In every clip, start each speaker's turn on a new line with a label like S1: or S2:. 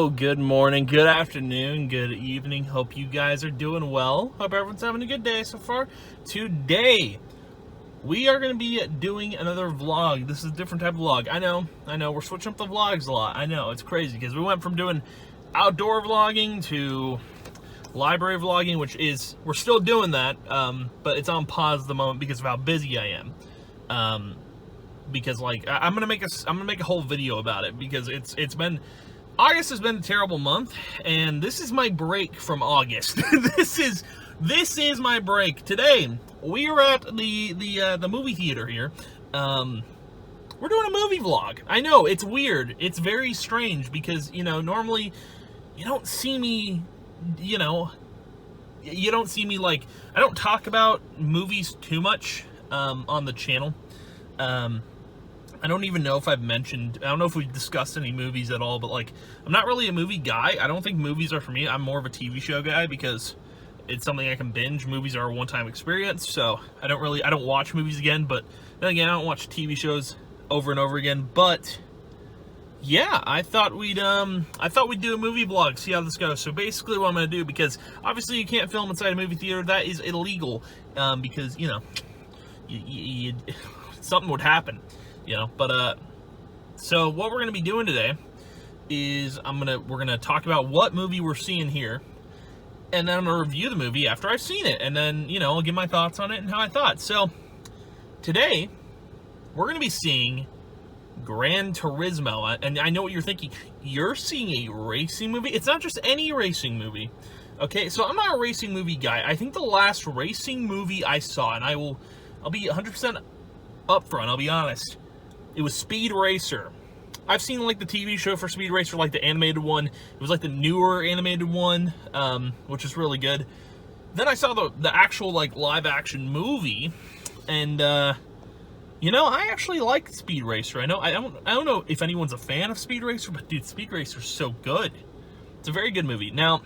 S1: Hello, good morning, good afternoon, good evening. Hope you guys are doing well. Hope everyone's having a good day so far. Today, we are going to be doing another vlog. This is a different type of vlog. I know, we're switching up the vlogs a lot. I know, it's crazy because we went from doing outdoor vlogging to library vlogging, which is, we're still doing that, but it's on pause at the moment because of how busy I am. Because like I'm gonna make a whole video about it because it's been August has been a terrible month, and this is my break from August. this is my break. Today we are at the movie theater here. We're doing a movie vlog. I know it's weird. It's very strange because normally you don't see me. You don't see me like I don't talk about movies too much on the channel. I don't even know if I don't know if we've discussed any movies at all, but like, I'm not really a movie guy. I don't think movies are for me. I'm more of a TV show guy because it's something I can binge. Movies are a one-time experience, so I don't watch movies again, but then again, I don't watch TV shows over and over again. But yeah, I thought we'd do a movie vlog, see how this goes. So basically what I'm going to do, because obviously you can't film inside a movie theater, that is illegal, because, something would happen. But so what we're gonna be doing today is we're gonna talk about what movie we're seeing here, and then I'm gonna review the movie after I've seen it, and then I'll give my thoughts on it and how I thought. So today we're gonna be seeing Gran Turismo, and I know what you're thinking. You're seeing a racing movie? It's not just any racing movie. Okay, so I'm not a racing movie guy. I think the last racing movie I saw, and I'll be 100% upfront. I'll be honest. It was Speed Racer. I've seen like the TV show for Speed Racer, like the animated one. It was like the newer animated one, which is really good. Then I saw the actual like live action movie, and I actually like Speed Racer. I don't know if anyone's a fan of Speed Racer, but dude, Speed Racer's so good. It's a very good movie. Now,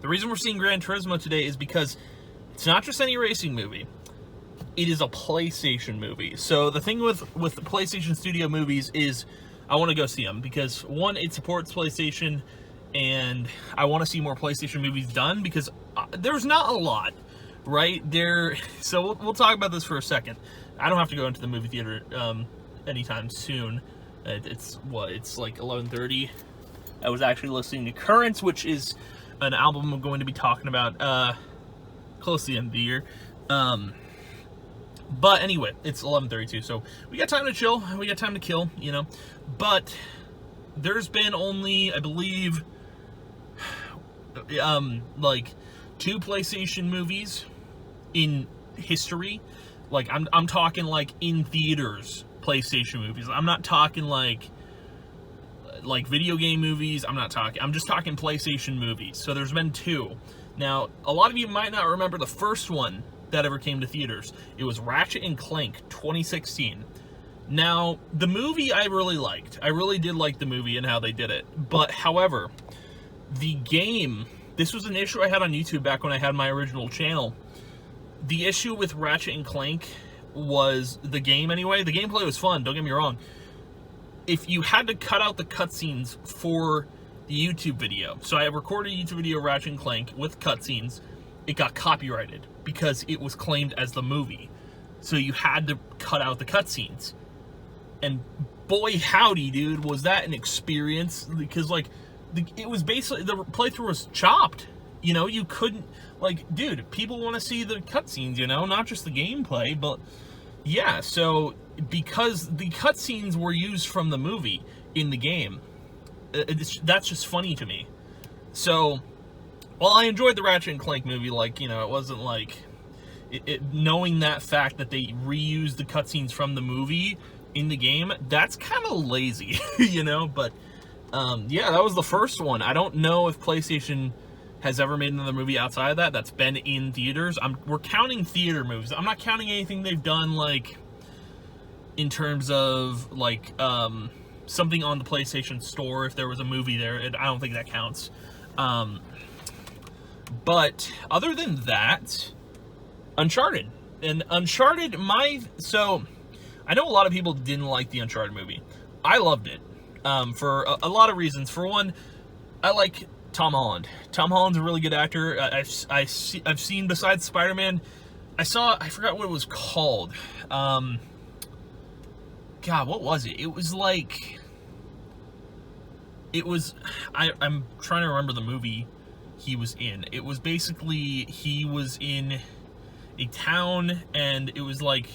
S1: the reason we're seeing Gran Turismo today is because it's not just any racing movie. It is a PlayStation movie. So the thing with the PlayStation Studio movies is I want to go see them because, one, it supports PlayStation, and I want to see more PlayStation movies done because there's not a lot, right? So we'll talk about this for a second. I don't have to go into the movie theater anytime soon. It's like 11:30. I was actually listening to Currents, which is an album I'm going to be talking about close to the end of the year. But anyway, it's 11:32, so we got time to chill, we got time to kill, but there's been only, I believe, like 2 PlayStation movies in history. Like, I'm talking like in theaters PlayStation movies. I'm not talking like video game movies. I'm just talking PlayStation movies. So there's been 2. Now, a lot of you might not remember the first one that ever came to theaters. It was Ratchet and Clank 2016. Now, the movie I really liked. I really did like the movie and how they did it. But, however, the game, this was an issue I had on YouTube back when I had my original channel. The issue with Ratchet and Clank was the game anyway. The gameplay was fun, don't get me wrong. If you had to cut out the cutscenes for the YouTube video, so I recorded a YouTube video of Ratchet and Clank with cutscenes, it got copyrighted because it was claimed as the movie. So you had to cut out the cutscenes. And boy howdy, dude, was that an experience, because like it was basically, the playthrough was chopped. You couldn't, like, dude, people want to see the cutscenes, not just the gameplay. But yeah, so because the cutscenes were used from the movie in the game, that's just funny to me. So while I enjoyed the Ratchet and Clank movie, like, it wasn't like knowing that fact that they reused the cutscenes from the movie in the game, that's kind of lazy, but yeah, that was the first one. I don't know if PlayStation has ever made another movie outside of that's been in theaters. We're counting theater movies. I'm not counting anything they've done, like, in terms of, like, something on the PlayStation Store. If there was a movie there, I don't think that counts. But other than that, Uncharted. And Uncharted, so I know a lot of people didn't like the Uncharted movie. I loved it for a lot of reasons. For one, I like Tom Holland. Tom Holland's a really good actor. I've seen, besides Spider-Man, I forgot what it was called. God, what was it? It was like, I'm trying to remember the movie he was in. It was basically, he was in a town, and it was like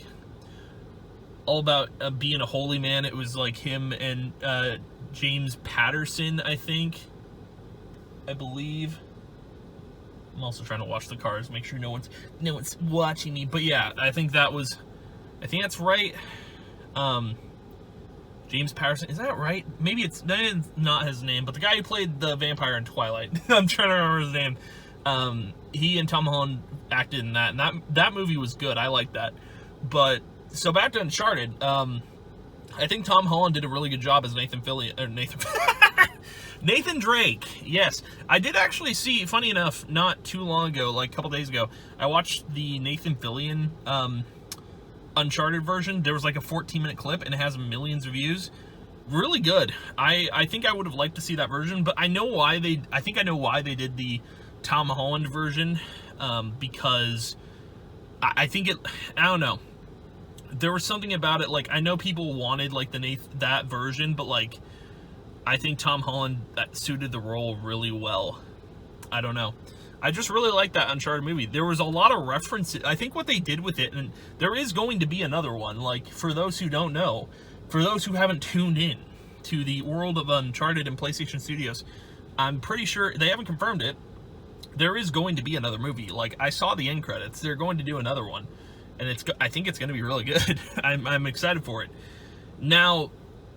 S1: all about being a holy man. It was like him and James Patterson, I believe. I'm also trying to watch the cars, make sure no one's watching me. But yeah, I think that's right. James Patterson, is that right? Maybe it's not his name, but the guy who played the vampire in Twilight. I'm trying to remember his name. He and Tom Holland acted in that, and that movie was good. I liked that. But so back to Uncharted. I think Tom Holland did a really good job as Nathan Drake. Yes, I did actually see. Funny enough, not too long ago, like a couple days ago, I watched the Nathan Fillion Uncharted version. There was like a 14-minute clip, and it has millions of views. Really good. I think I would have liked to see that version, but I know why they. I think I know why they did the Tom Holland version, because I think it. I don't know. There was something about it. Like, I know people wanted like that version, but like, I think Tom Holland suited the role really well. I don't know. I just really like that Uncharted movie. There was a lot of references. I think what they did with it, and there is going to be another one. Like, for those who don't know, for those who haven't tuned in to the world of Uncharted and PlayStation Studios, I'm pretty sure they haven't confirmed it. There is going to be another movie. Like, I saw the end credits. They're going to do another one, and I think it's going to be really good. I'm excited for it. Now,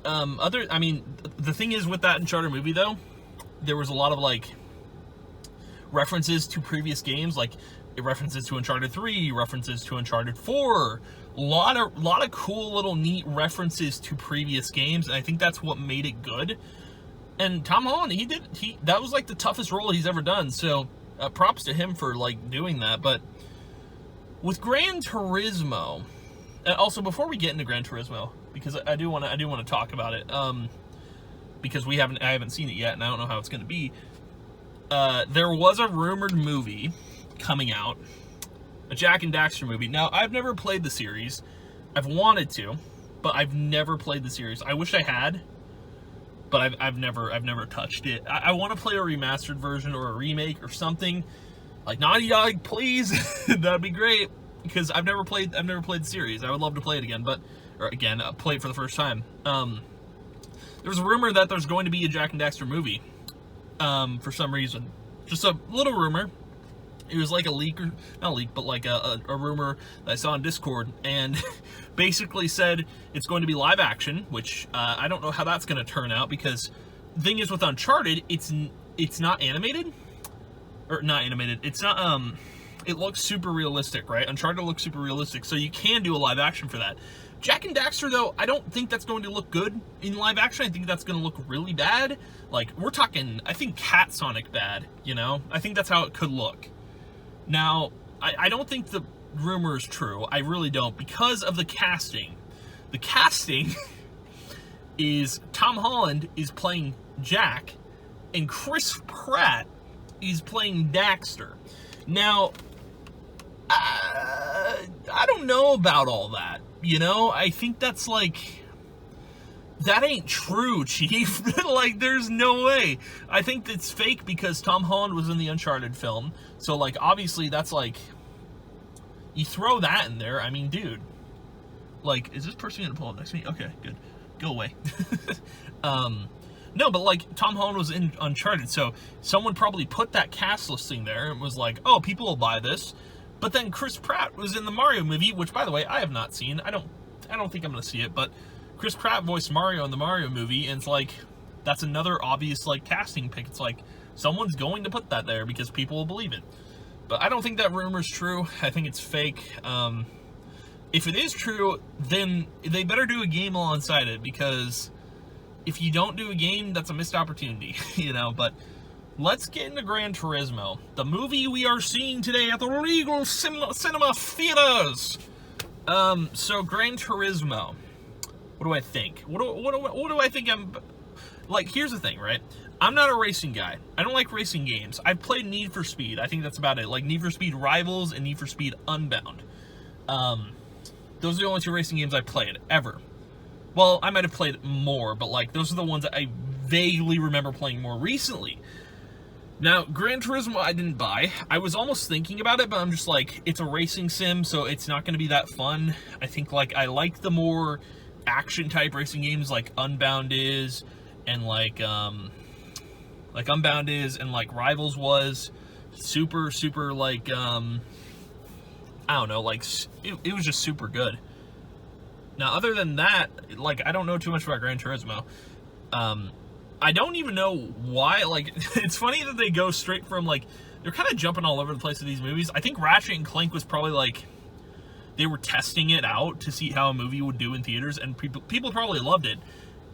S1: the thing is with that Uncharted movie though, there was a lot of like references to previous games, like references to Uncharted 3, references to Uncharted 4, a lot of cool little neat references to previous games, and I think that's what made it good. And Tom Holland, that was like the toughest role he's ever done, so props to him for like doing that. But with Gran Turismo, also before we get into Gran Turismo, because I do want to talk about it, because I haven't seen it yet, and I don't know how it's going to be. There was a rumored movie coming out, a Jak and Daxter movie. Now, I've never played the series. I've wanted to, but I've never played the series. I wish I had, but I've never touched it. I want to play a remastered version or a remake or something. Like, Naughty Dog, please. That'd be great, because I've never played the series. I would love to play it again, play it for the first time. There was a rumor that there's going to be a Jak and Daxter movie. For some reason, just a little rumor. It was like a leak, or not a leak, but like a rumor that I saw on Discord, and basically said it's going to be live action, which I don't know how that's going to turn out, because the thing is with Uncharted, it's not animated, or not animated. It's not. It looks super realistic, right? Uncharted looks super realistic, so you can do a live action for that. Jak and Daxter, though, I don't think that's going to look good in live action. I think that's going to look really bad. Like, we're talking, I think, Cat Sonic bad, you know? I think that's how it could look. Now, I don't think the rumor is true. I really don't, because of the casting. The casting is Tom Holland is playing Jak, and Chris Pratt is playing Daxter. Now, I don't know about all that. You know, I think that's like, that ain't true, Chief. Like, there's no way. I think it's fake because Tom Holland was in the Uncharted film. So, like, obviously that's like, you throw that in there. I mean, dude. Like, is this person going to pull up next to me? Okay, good. Go away. No, but like, Tom Holland was in Uncharted. So, someone probably put that cast listing there and was like, oh, people will buy this. But then Chris Pratt was in the Mario movie, which, by the way, I have not seen. I don't think I'm going to see it, but Chris Pratt voiced Mario in the Mario movie, and it's like, that's another obvious, like, casting pick. It's like, someone's going to put that there because people will believe it. But I don't think that rumor's true. I think it's fake. If it is true, then they better do a game alongside it, because if you don't do a game, that's a missed opportunity, you know, but let's get into Gran Turismo, the movie we are seeing today at the Regal Cinema Theaters. So Gran Turismo, what do I think? What do I think? Like, here's the thing, right? I'm not a racing guy. I don't like racing games. I've played Need for Speed. I think that's about it. Like Need for Speed Rivals and Need for Speed Unbound. Those are the only 2 racing games I've played, ever. Well, I might have played more, but like those are the ones that I vaguely remember playing more recently. Now, Gran Turismo I didn't buy. I was almost thinking about it, but I'm just like, it's a racing sim, so it's not going to be that fun. I think like I like the more action-type racing games like Unbound is, and like Unbound is, and like Rivals was. Super, like, I don't know, like, it was just super good. Now, other than that, like, I don't know too much about Gran Turismo. I don't even know why, like, it's funny that they go straight from, like, they're kind of jumping all over the place with these movies. I think Ratchet and Clank was probably, like, they were testing it out to see how a movie would do in theaters, and people probably loved it.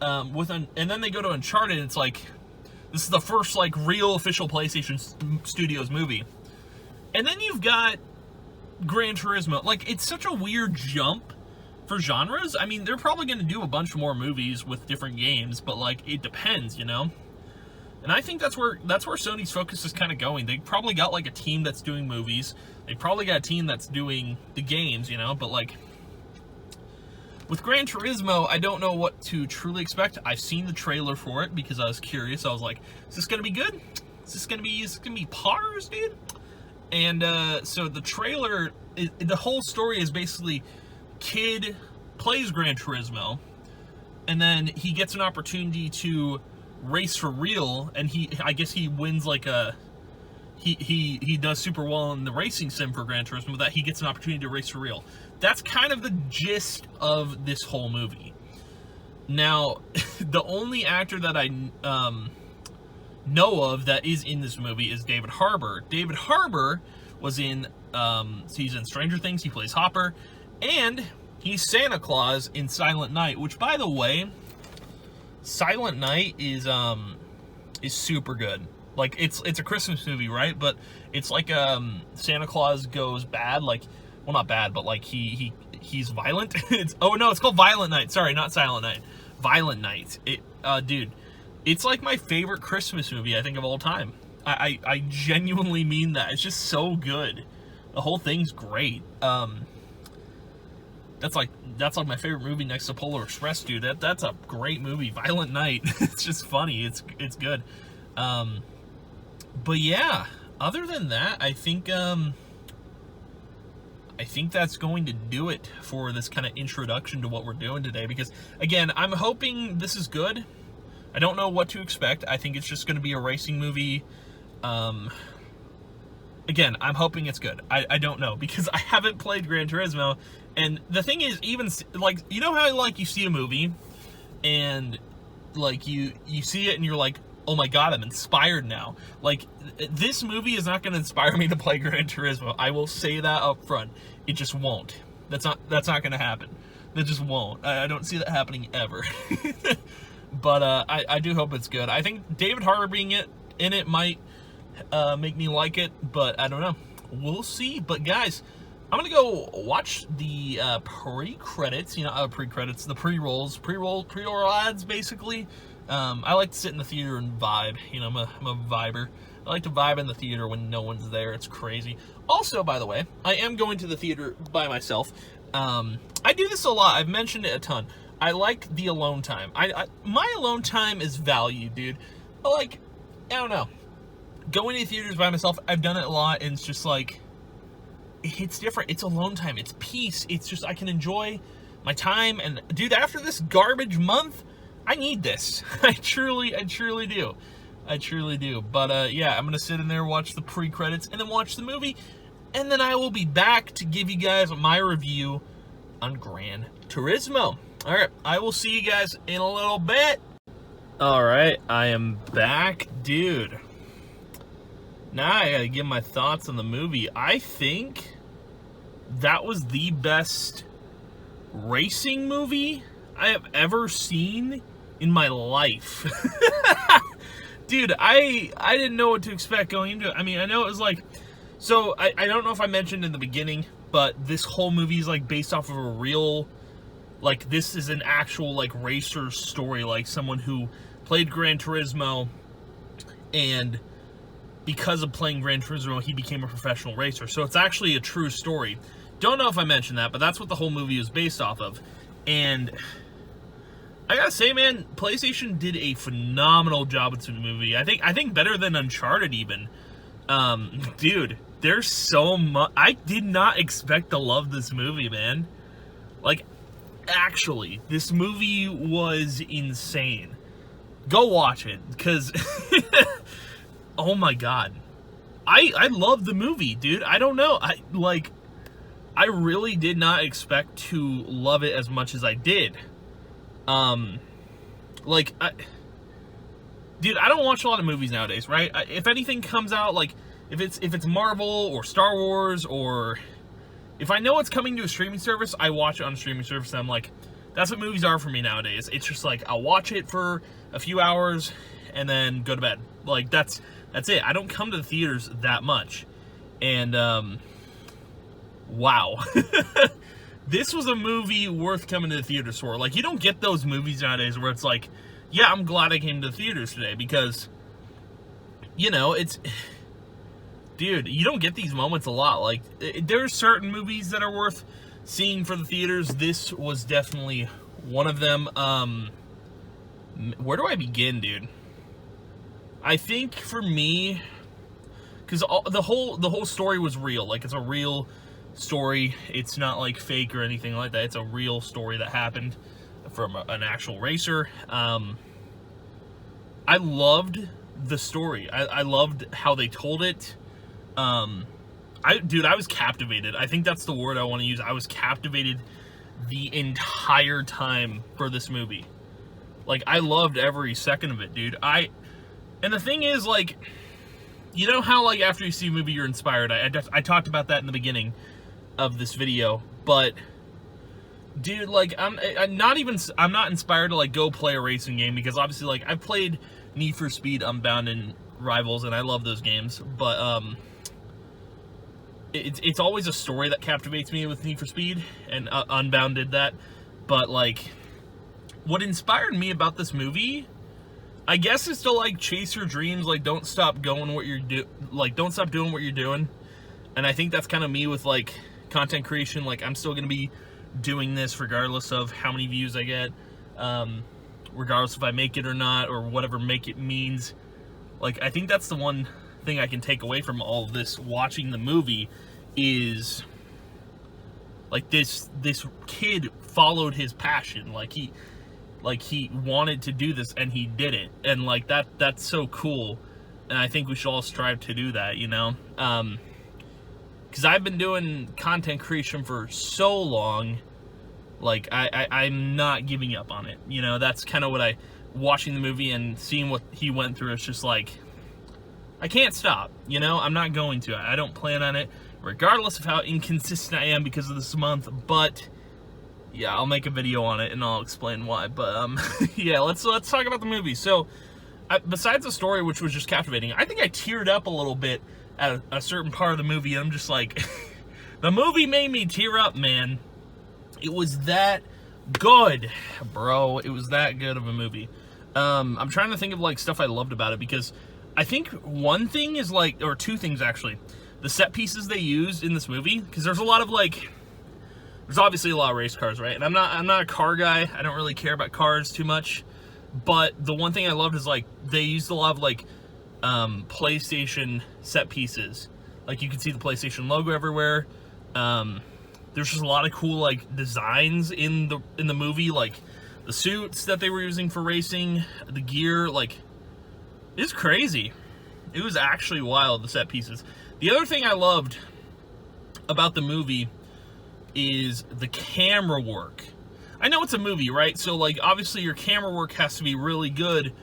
S1: And then they go to Uncharted, and it's like, this is the first, like, real official PlayStation Studios movie. And then you've got Gran Turismo. Like, it's such a weird jump for genres. I mean, they're probably going to do a bunch more movies with different games, but, like, it depends, you know? And I think that's where Sony's focus is kind of going. They probably got, like, a team that's doing movies. They probably got a team that's doing the games, you know? But, like, with Gran Turismo, I don't know what to truly expect. I've seen the trailer for it because I was curious. I was like, is this going to be good? Is this going to be pars, dude? And so the trailer, the whole story is basically kid plays Gran Turismo, and then he gets an opportunity to race for real, and I guess he wins like he does super well in the racing sim for Gran Turismo, that he gets an opportunity to race for real. That's kind of the gist of this whole movie. Now, the only actor that I know of that is in this movie is David Harbour. David Harbour was in, he's in Stranger Things, he plays Hopper, and he's Santa Claus in Silent Night, which, by the way, Silent Night is super good. Like, it's a Christmas movie, right? But it's like Santa Claus goes bad, like, well, not bad, but like he's violent. It's called Violent Night. Sorry, not Silent Night. Violent Night. Dude, it's like my favorite Christmas movie, I think, of all time. I genuinely mean that. It's just so good. The whole thing's great. That's like my favorite movie next to Polar Express, dude. That's a great movie. Violent Night. It's just funny. It's good. But yeah, other than that, I think that's going to do it for this kind of introduction to what we're doing today, because, again, I'm hoping this is good. I don't know what to expect. I think it's just going to be a racing movie. Again, I'm hoping it's good. I don't know, because I haven't played Gran Turismo, and the thing is, even, like, you know how, like, you see a movie, and, like, you see it, and you're like, oh my god, I'm inspired now. Like, this movie is not going to inspire me to play Gran Turismo. I will say that up front. It just won't. That's not going to happen. That just won't. I don't see that happening ever. But I do hope it's good. I think David Harbour being in it might make me like it, but I don't know. We'll see. But guys, I'm going to go watch the pre-credits, the pre-roll ads, basically. I like to sit in the theater and vibe. I'm a viber. I like to vibe in the theater when no one's there. It's crazy. Also, by the way, I am going to the theater by myself. I do this a lot. I've mentioned it a ton. I like the alone time. My alone time is value, dude. I don't know. Going to theaters by myself, I've done it a lot, and it's just like, it's different. It's alone time. It's peace. It's just, I can enjoy my time. And, dude, after this garbage month, I need this. I truly do. I truly do. But, yeah, I'm going to sit in there, watch the pre-credits, and then watch the movie. And then I will be back to give you guys my review on Gran Turismo. All right, I will see you guys in a little bit. All right, I am back, dude. Now I gotta give my thoughts on the movie. I think that was the best racing movie I have ever seen in my life. Dude, I didn't know what to expect going into it. I mean, I know it was like, so I don't know if I mentioned in the beginning, but this whole movie is like based off of a real, like, this is an actual, like, racer story, like someone who played Gran Turismo and because of playing Gran Turismo, he became a professional racer. So it's actually a true story. Don't know if I mentioned that, but that's what the whole movie is based off of. And I gotta say, man, PlayStation did a phenomenal job with the movie. I think better than Uncharted even. Dude, there's so much. I did not expect to love this movie, man. Like, actually, this movie was insane. Go watch it, because oh my god, I love the movie, dude. I don't know, I really did not expect to love it as much as I did. Dude, I don't watch a lot of movies nowadays, right? If anything comes out, like, if it's Marvel or Star Wars, or if I know it's coming to a streaming service, I watch it on a streaming service, and I'm like, that's what movies are for me nowadays. It's just like, I'll watch it for a few hours, and then go to bed. Like, that's it. I don't come to the theaters that much. And, wow. This was a movie worth coming to the theaters for. Like, you don't get those movies nowadays where it's like, yeah, I'm glad I came to the theaters today, because, you know, it's... Dude, you don't get these moments a lot. Like, there are certain movies that are worth seeing for the theaters. This was definitely one of them. Where do I begin, dude? I think for me, because the whole story was real. Like, it's a real story. It's not like fake or anything like that. It's a real story that happened from an actual racer. I loved the story. I loved how they told it. Dude, I was captivated. I think that's the word I want to use. I was captivated the entire time for this movie. Like, I loved every second of it, dude. And the thing is, like, you know how, like, after you see a movie, you're inspired. I talked about that in the beginning of this video, but, dude, like, I'm not inspired to, like, go play a racing game, because obviously, like, I've played Need for Speed, Unbound, and Rivals, and I love those games, but, it's always a story that captivates me with Need for Speed, and Unbound did that. But, like, what inspired me about this movie, I guess, is to, like, chase your dreams. Like, don't stop doing what you're doing. And I think that's kind of me with, like, content creation. Like, I'm still gonna be doing this regardless of how many views I get, regardless if I make it or not, or whatever make it means. Like, I think that's the one thing I can take away from all of this watching the movie, is like, this kid followed his passion. Like, he wanted to do this, and he did it. And, like, that's so cool. And I think we should all strive to do that, you know? Because I've been doing content creation for so long, like, I'm not giving up on it. You know, that's kind of what watching the movie and seeing what he went through, it's just like, I can't stop, you know? I'm not going to. I don't plan on it, regardless of how inconsistent I am because of this month, but yeah, I'll make a video on it and I'll explain why. But yeah, let's talk about the movie. So, besides the story, which was just captivating, I think I teared up a little bit at a certain part of the movie, and I'm just like, the movie made me tear up, man. It was that good, bro. It was that good of a movie. I'm trying to think of, like, stuff I loved about it, because I think one thing is, like, or two things actually, the set pieces they used in this movie, because there's a lot of, like, there's obviously a lot of race cars, right? And I'm not a car guy. I don't really care about cars too much. But the one thing I loved is, like, they used a lot of, like, PlayStation set pieces. Like, you can see the PlayStation logo everywhere. There's just a lot of cool, like, designs in the movie, like the suits that they were using for racing, the gear, like, it's crazy. It was actually wild, the set pieces. The other thing I loved about the movie is the camera work. I know it's a movie, right? So, like, obviously your camera work has to be really good.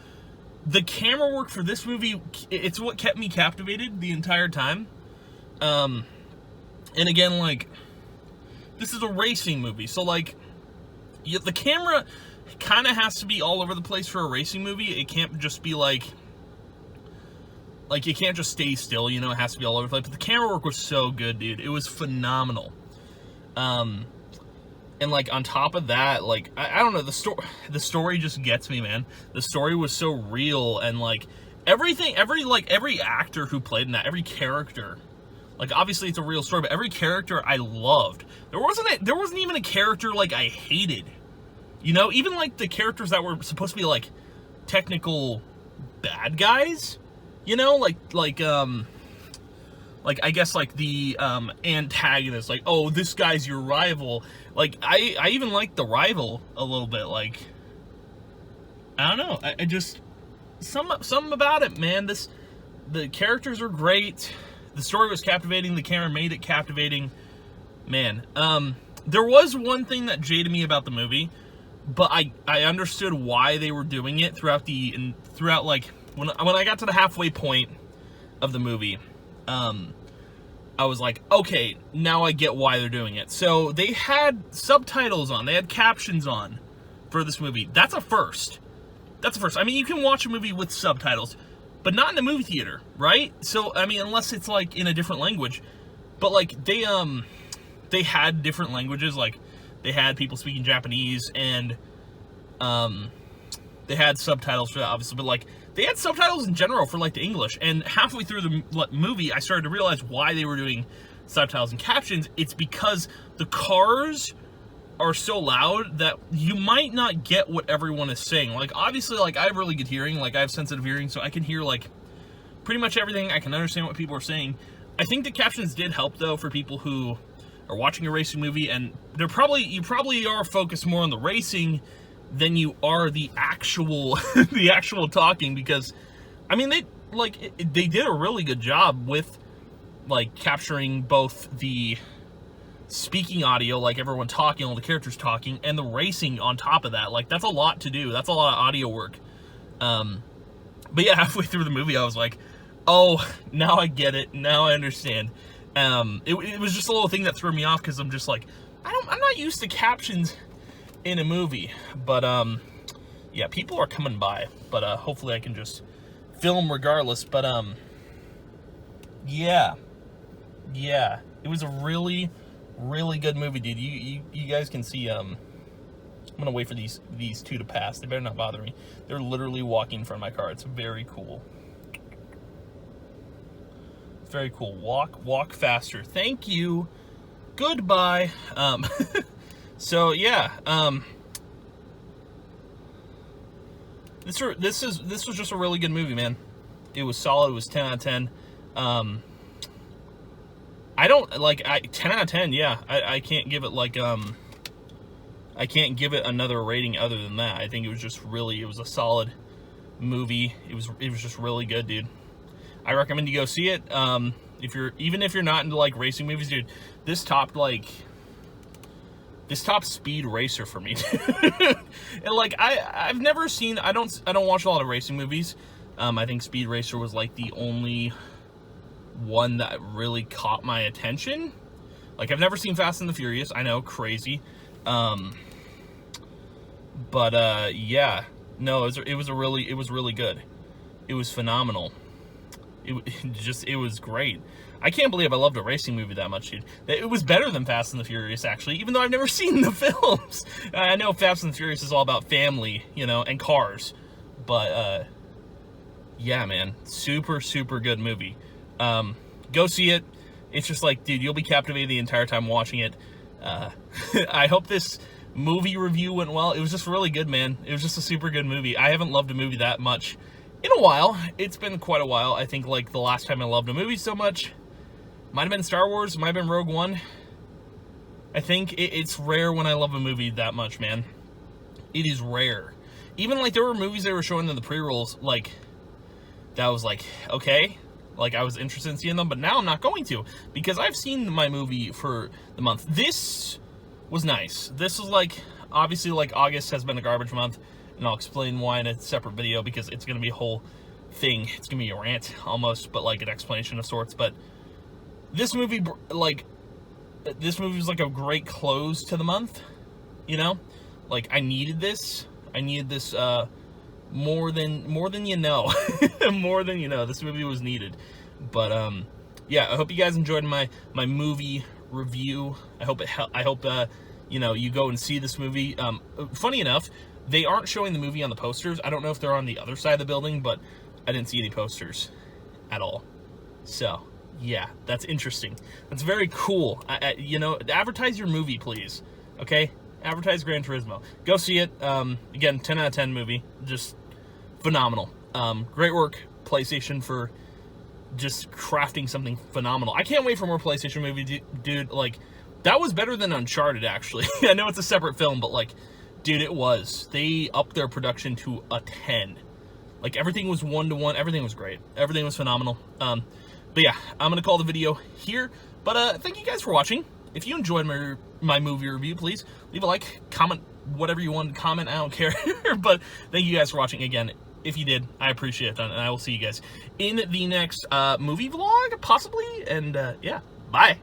S1: The camera work for this movie, it's what kept me captivated the entire time. And again, like, this is a racing movie, so, like, the camera kind of has to be all over the place for a racing movie. It can't just be, like, you can't just stay still, you know, it has to be all over the place. But the camera work was so good, dude. It was phenomenal. And, like, on top of that, like, I don't know, the story just gets me, man. The story was so real, and, like, every actor who played in that, every character, like, obviously it's a real story, but every character I loved. There wasn't even a character, like, I hated. You know, even, like, the characters that were supposed to be, like, technical bad guys, you know, like, I guess, like, the, antagonist, like, oh, this guy's your rival. Like, I even liked the rival a little bit, like, I don't know, I just, something about it, man. The characters are great, the story was captivating, the camera made it captivating, man. There was one thing that jaded me about the movie, but I understood why they were doing it throughout like, when I got to the halfway point of the movie, I was like, okay, now I get why they're doing it. So they had subtitles on, they had captions on for this movie. That's a first. I mean, you can watch a movie with subtitles, but not in the movie theater, right? So, I mean, unless it's, like, in a different language. But, like, they had different languages, like, they had people speaking Japanese, and, they had subtitles for that, obviously, but, like, they had subtitles in general for, like, the English, and halfway through the movie, I started to realize why they were doing subtitles and captions. It's because the cars are so loud that you might not get what everyone is saying. Like, obviously, like, I have really good hearing, like, I have sensitive hearing, so I can hear, like, pretty much everything. I can understand what people are saying. I think the captions did help, though, for people who are watching a racing movie, and you probably are focused more on the racing than you are the actual the actual talking, because, I mean, they did a really good job with, like, capturing both the speaking audio, like everyone talking, all the characters talking, and the racing on top of that. Like, that's a lot to do. That's a lot of audio work. But yeah, halfway through the movie, I was like, oh, now I get it. Now I understand. It was just a little thing that threw me off, because I'm just like, I'm not used to captions in a movie. But, yeah, people are coming by. But, hopefully I can just film regardless. But, yeah. It was a really good movie, dude. You guys can see, I'm gonna wait for these two to pass. They better not bother me. They're literally walking in front of my car. It's very cool. Very cool. Walk faster. Thank you. Goodbye. So yeah, this was just a really good movie, man. It was solid. It was 10 out of 10. I don't, like, 10 out of 10, yeah. I can't give it, like, I can't give it another rating other than that. I think it was just really, it was a solid movie. It was just really good, dude. I recommend you go see it. Even if you're not into, like, racing movies, dude, this topped Speed Racer for me. And, like, I've never seen, I don't watch a lot of racing movies. I think Speed Racer was, like, the only one that really caught my attention. Like, I've never seen Fast and the Furious. I know, crazy. But yeah, no, it was really good. It was phenomenal. It was great. I can't believe I loved a racing movie that much, dude. It was better than Fast and the Furious, actually, even though I've never seen the films. I know Fast and the Furious is all about family, you know, and cars. But, yeah, man, super good movie. Go see it. It's just like, dude, you'll be captivated the entire time watching it. I hope this movie review went well. It was just really good, man. It was just a super good movie. I haven't loved a movie that much in a while. It's been quite a while. I think, like, the last time I loved a movie so much might have been Star Wars, might have been Rogue One. I think it's rare when I love a movie that much, man. It is rare. Even, like, there were movies they were showing in the pre-rolls, like, that was like, okay, like, I was interested in seeing them, but now I'm not going to, because I've seen my movie for the month. This was nice. This was, like, obviously, like, August has been a garbage month, and I'll explain why in a separate video, because it's going to be a whole thing. It's going to be a rant, almost, but, like, an explanation of sorts. But this movie, like, was, like, a great close to the month, you know? Like, I needed this. I needed this, more than you know. More than you know. This movie was needed. But, yeah, I hope you guys enjoyed my movie review. I hope you know, you go and see this movie. Funny enough, they aren't showing the movie on the posters. I don't know if they're on the other side of the building, but I didn't see any posters at all. So, yeah, that's interesting. That's very cool. You know, advertise your movie, please. Okay? Advertise Gran Turismo. Go see it. Again, 10 out of 10 movie. Just phenomenal. Great work, PlayStation, for just crafting something phenomenal. I can't wait for more PlayStation movie, dude. Like, that was better than Uncharted, actually. I know it's a separate film, but, like, dude, it was. They upped their production to a 10. Like, everything was 1-to-1. Everything was great. Everything was phenomenal. But yeah, I'm going to call the video here. But thank you guys for watching. If you enjoyed my movie review, please leave a like, comment, whatever you want to comment. I don't care. But thank you guys for watching again. If you did, I appreciate it. And I will see you guys in the next movie vlog, possibly. And yeah, bye.